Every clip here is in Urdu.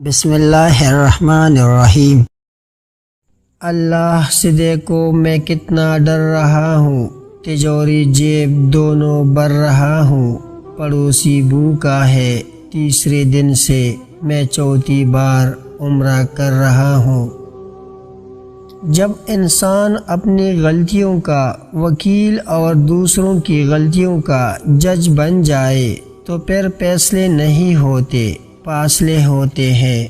بسم اللہ الرحمن الرحیم۔ اللہ سے دیکھو میں کتنا ڈر رہا ہوں، تجوری جیب دونوں بھر رہا ہوں، پڑوسی بھوکا ہے تیسرے دن سے، میں چوتھی بار عمرہ کر رہا ہوں۔ جب انسان اپنی غلطیوں کا وکیل اور دوسروں کی غلطیوں کا جج بن جائے تو پھر فیصلے نہیں ہوتے، فاصلے ہوتے ہیں۔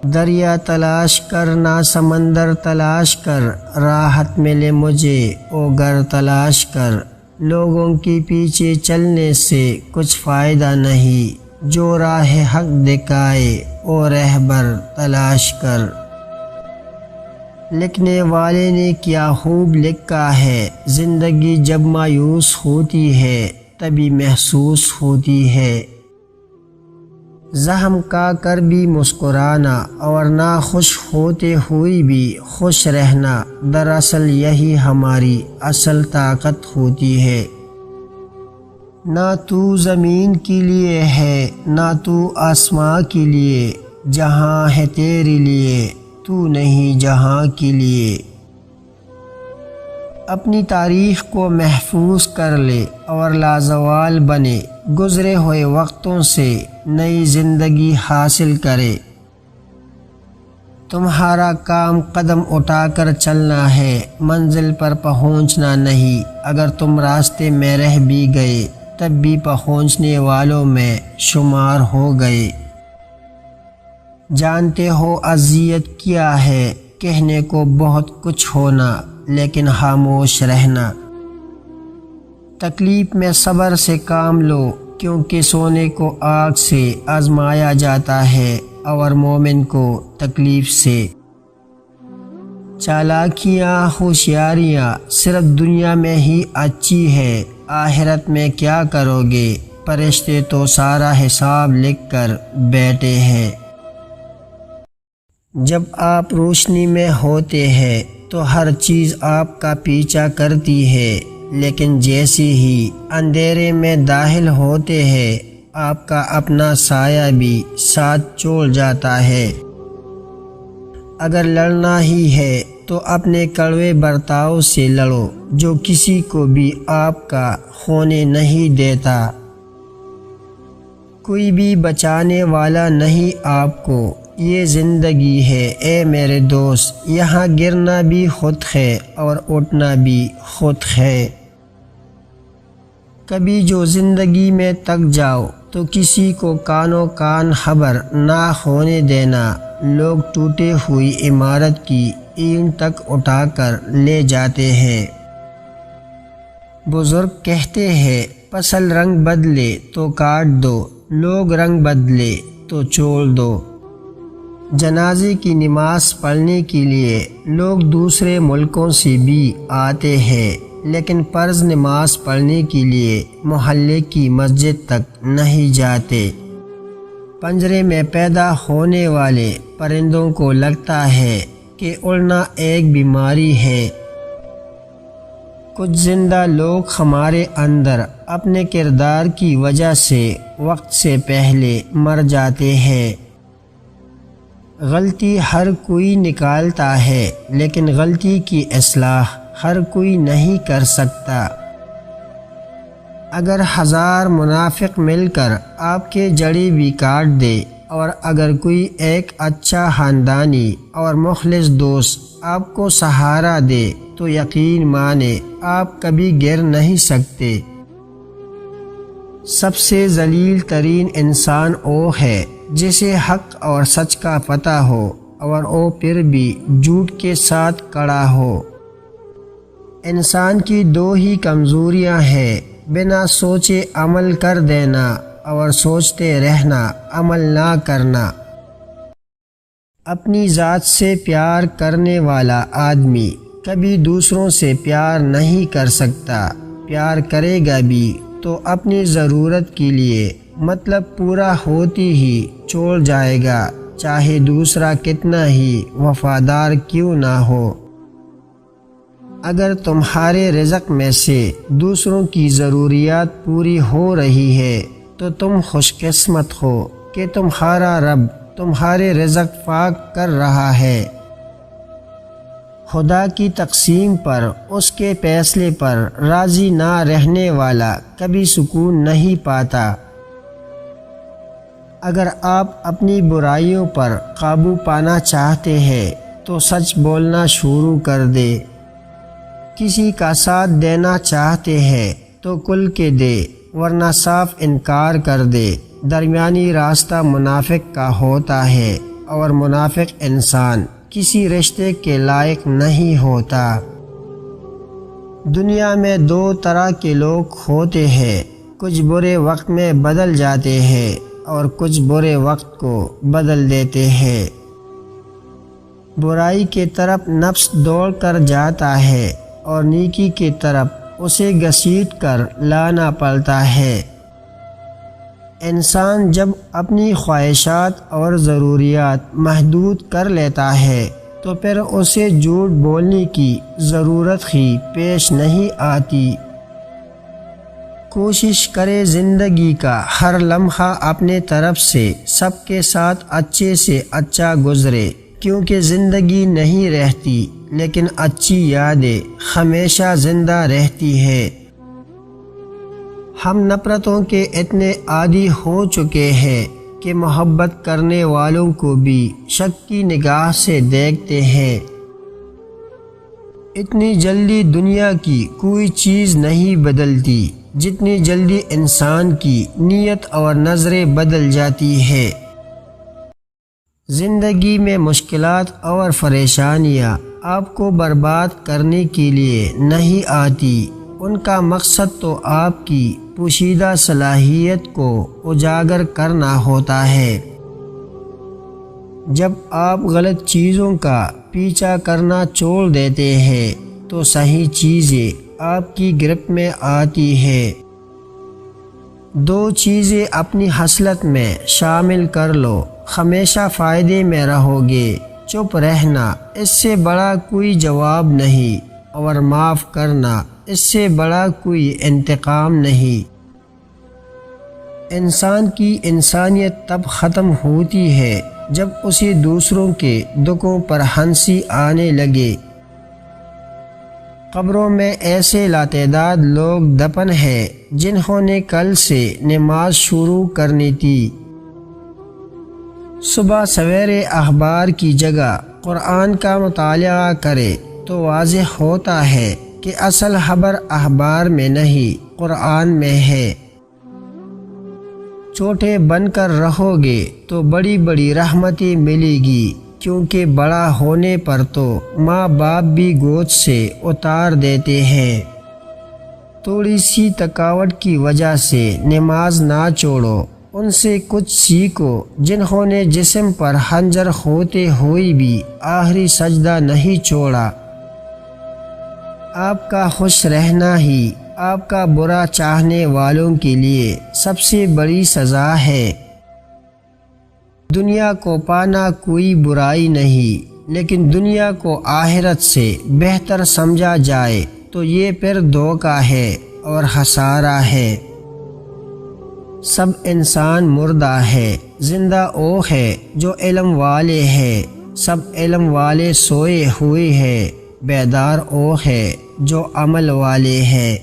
دریا تلاش کر نہ سمندر تلاش کر، راحت ملے مجھے او گھر تلاش کر، لوگوں کے پیچھے چلنے سے کچھ فائدہ نہیں، جو راہ حق دکھائے او رہبر تلاش کر۔ لکھنے والے نے کیا خوب لکھا ہے، زندگی جب مایوس ہوتی ہے تبھی محسوس ہوتی ہے۔ زخم کا کر بھی مسکرانا اور ناخوش ہوتے ہوئے بھی خوش رہنا، دراصل یہی ہماری اصل طاقت ہوتی ہے۔ نہ تو زمین کے لیے ہے نہ تو آسمان کے لیے، جہاں ہے تیرے لیے تو نہیں جہاں کے لیے۔ اپنی تاریخ کو محفوظ کر لے اور لازوال بنے، گزرے ہوئے وقتوں سے نئی زندگی حاصل کرے۔ تمہارا کام قدم اٹھا کر چلنا ہے، منزل پر پہنچنا نہیں۔ اگر تم راستے میں رہ بھی گئے تب بھی پہنچنے والوں میں شمار ہو گئے۔ جانتے ہو اذیت کیا ہے، کہنے کو بہت کچھ ہونا لیکن خاموش رہنا۔ تکلیف میں صبر سے کام لو، کیونکہ سونے کو آگ سے آزمایا جاتا ہے اور مومن کو تکلیف سے۔ چالاکیاں ہوشیاریاں صرف دنیا میں ہی اچھی ہے، آخرت میں کیا کرو گے، فرشتے تو سارا حساب لکھ کر بیٹھے ہیں۔ جب آپ روشنی میں ہوتے ہیں تو ہر چیز آپ کا پیچھا کرتی ہے، لیکن جیسے ہی اندھیرے میں داخل ہوتے ہیں آپ کا اپنا سایہ بھی ساتھ چھوڑ جاتا ہے۔ اگر لڑنا ہی ہے تو اپنے کڑوے برتاؤ سے لڑو، جو کسی کو بھی آپ کا ہونے نہیں دیتا۔ کوئی بھی بچانے والا نہیں آپ کو، یہ زندگی ہے اے میرے دوست، یہاں گرنا بھی خود ہے اور اٹھنا بھی خود ہے۔ کبھی جو زندگی میں تک جاؤ تو کسی کو کانوں کان خبر نہ ہونے دینا، لوگ ٹوٹے ہوئی عمارت کی اینٹ تک اٹھا کر لے جاتے ہیں۔ بزرگ کہتے ہیں فصل رنگ بدلے تو کاٹ دو، لوگ رنگ بدلے تو چھوڑ دو۔ جنازے کی نماز پڑھنے کے لیے لوگ دوسرے ملکوں سے بھی آتے ہیں، لیکن فرض نماز پڑھنے کے لیے محلے کی مسجد تک نہیں جاتے۔ پنجرے میں پیدا ہونے والے پرندوں کو لگتا ہے کہ اڑنا ایک بیماری ہے۔ کچھ زندہ لوگ ہمارے اندر اپنے کردار کی وجہ سے وقت سے پہلے مر جاتے ہیں۔ غلطی ہر کوئی نکالتا ہے، لیکن غلطی کی اصلاح ہر کوئی نہیں کر سکتا۔ اگر 1000 منافق مل کر آپ کے جڑی بھی کاٹ دے، اور اگر کوئی ایک اچھا خاندانی اور مخلص دوست آپ کو سہارا دے تو یقین مانے آپ کبھی گر نہیں سکتے۔ سب سے ذلیل ترین انسان وہ ہے جسے حق اور سچ کا پتہ ہو اور وہ پھر بھی جھوٹ کے ساتھ کھڑا ہو۔ انسان کی دو ہی کمزوریاں ہیں، بنا سوچے عمل کر دینا اور سوچتے رہنا عمل نہ کرنا۔ اپنی ذات سے پیار کرنے والا آدمی کبھی دوسروں سے پیار نہیں کر سکتا، پیار کرے گا بھی تو اپنی ضرورت کے لیے، مطلب پورا ہوتی ہی چھوڑ جائے گا، چاہے دوسرا کتنا ہی وفادار کیوں نہ ہو۔ اگر تمہارے رزق میں سے دوسروں کی ضروریات پوری ہو رہی ہے تو تم خوش قسمت ہو، کہ تمہارا رب تمہارے رزق پاک کر رہا ہے۔ خدا کی تقسیم پر، اس کے فیصلے پر راضی نہ رہنے والا کبھی سکون نہیں پاتا۔ اگر آپ اپنی برائیوں پر قابو پانا چاہتے ہیں تو سچ بولنا شروع کر دے۔ کسی کا ساتھ دینا چاہتے ہیں تو کھل کے دے، ورنہ صاف انکار کر دے۔ درمیانی راستہ منافق کا ہوتا ہے، اور منافق انسان کسی رشتے کے لائق نہیں ہوتا۔ دنیا میں دو طرح کے لوگ ہوتے ہیں، کچھ برے وقت میں بدل جاتے ہیں اور کچھ برے وقت کو بدل دیتے ہیں۔ برائی کی طرف نفس دوڑ کر جاتا ہے اور نیکی کی طرف اسے گھسیٹ کر لانا پڑتا ہے۔ انسان جب اپنی خواہشات اور ضروریات محدود کر لیتا ہے تو پھر اسے جھوٹ بولنے کی ضرورت ہی پیش نہیں آتی۔ کوشش کرے زندگی کا ہر لمحہ اپنے طرف سے سب کے ساتھ اچھے سے اچھا گزرے، کیونکہ زندگی نہیں رہتی لیکن اچھی یادیں ہمیشہ زندہ رہتی ہے۔ ہم نفرتوں کے اتنے عادی ہو چکے ہیں کہ محبت کرنے والوں کو بھی شک کی نگاہ سے دیکھتے ہیں۔ اتنی جلدی دنیا کی کوئی چیز نہیں بدلتی جتنی جلدی انسان کی نیت اور نظریں بدل جاتی ہے۔ زندگی میں مشکلات اور پریشانیاں آپ کو برباد کرنے کے لیے نہیں آتی، ان کا مقصد تو آپ کی پوشیدہ صلاحیت کو اجاگر کرنا ہوتا ہے۔ جب آپ غلط چیزوں کا پیچھا کرنا چھوڑ دیتے ہیں تو صحیح چیزیں آپ کی گرفت میں آتی ہے۔ دو چیزیں اپنی حصلت میں شامل کر لو، ہمیشہ فائدے میں رہو گے۔ چپ رہنا، اس سے بڑا کوئی جواب نہیں، اور معاف کرنا، اس سے بڑا کوئی انتقام نہیں۔ انسان کی انسانیت تب ختم ہوتی ہے جب اسے دوسروں کے دکھوں پر ہنسی آنے لگے۔ قبروں میں ایسے لاتعداد لوگ دفن ہیں جنہوں نے کل سے نماز شروع کرنی تھی۔ صبح سویرے اخبار کی جگہ قرآن کا مطالعہ کرے تو واضح ہوتا ہے کہ اصل خبر اخبار میں نہیں قرآن میں ہے۔ چھوٹے بن کر رہو گے تو بڑی بڑی رحمتیں ملے گی، کیونکہ بڑا ہونے پر تو ماں باپ بھی گود سے اتار دیتے ہیں۔ تھوڑی سی تھکاوٹ کی وجہ سے نماز نہ چھوڑو، ان سے کچھ سیکھو جنہوں نے جسم پر خنجر ہوتے ہوئے بھی آخری سجدہ نہیں چھوڑا۔ آپ کا خوش رہنا ہی آپ کا برا چاہنے والوں کے لیے سب سے بڑی سزا ہے۔ دنیا کو پانا کوئی برائی نہیں، لیکن دنیا کو آخرت سے بہتر سمجھا جائے تو یہ پھر دھوکہ ہے اور خسارہ ہے۔ سب انسان مردہ ہے، زندہ وہ ہے جو علم والے ہے۔ سب علم والے سوئے ہوئے ہیں، بیدار وہ ہے جو عمل والے ہیں۔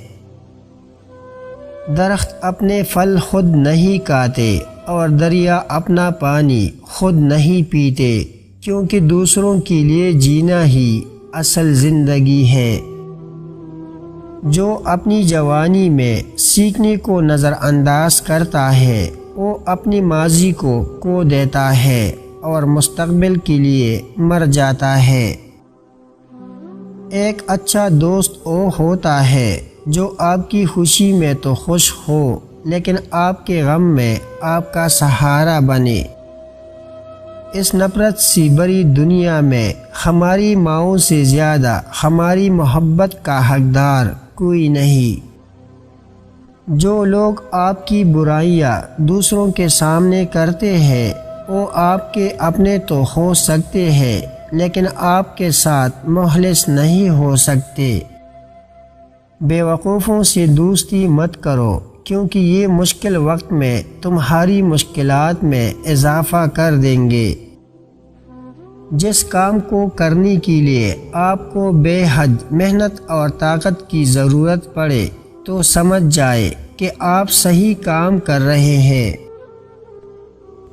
درخت اپنے پھل خود نہیں کھاتے اور دریا اپنا پانی خود نہیں پیتے، کیونکہ دوسروں کے لیے جینا ہی اصل زندگی ہے۔ جو اپنی جوانی میں سیکھنے کو نظر انداز کرتا ہے وہ اپنی ماضی کو کھو دیتا ہے اور مستقبل کے لیے مر جاتا ہے۔ ایک اچھا دوست وہ ہوتا ہے جو آپ کی خوشی میں تو خوش ہو لیکن آپ کے غم میں آپ کا سہارا بنے۔ اس نفرت سی بری دنیا میں ہماری ماؤں سے زیادہ ہماری محبت کا حقدار کوئی نہیں۔ جو لوگ آپ کی برائیاں دوسروں کے سامنے کرتے ہیں وہ آپ کے اپنے تو ہو سکتے ہیں لیکن آپ کے ساتھ مخلص نہیں ہو سکتے۔ بے وقوفوں سے دوستی مت کرو، کیونکہ یہ مشکل وقت میں تمہاری مشکلات میں اضافہ کر دیں گے۔ جس کام کو کرنے کے لیے آپ کو بے حد محنت اور طاقت کی ضرورت پڑے تو سمجھ جائے کہ آپ صحیح کام کر رہے ہیں۔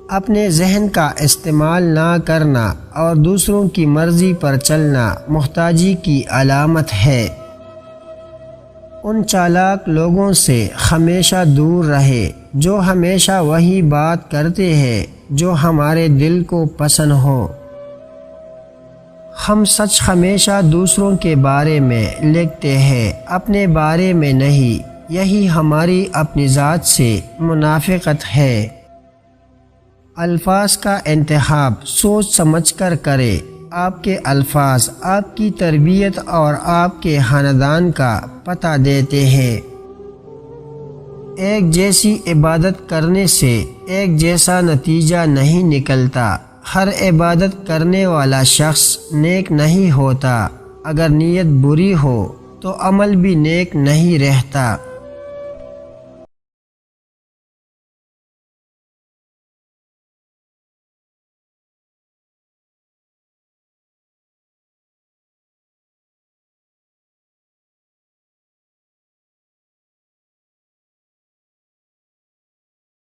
اپنے ذہن کا استعمال نہ کرنا اور دوسروں کی مرضی پر چلنا محتاجی کی علامت ہے۔ ان چالاک لوگوں سے ہمیشہ دور رہے جو ہمیشہ وہی بات کرتے ہیں جو ہمارے دل کو پسند ہو۔ ہم سچ ہمیشہ دوسروں کے بارے میں لکھتے ہیں، اپنے بارے میں نہیں۔ یہی ہماری اپنی ذات سے منافقت ہے۔ الفاظ کا انتخاب سوچ سمجھ کر کرے۔ آپ کے الفاظ آپ کی تربیت اور آپ کے خاندان کا پتہ دیتے ہیں۔ ایک جیسی عبادت کرنے سے ایک جیسا نتیجہ نہیں نکلتا۔ ہر عبادت کرنے والا شخص نیک نہیں ہوتا۔ اگر نیت بری ہو تو عمل بھی نیک نہیں رہتا۔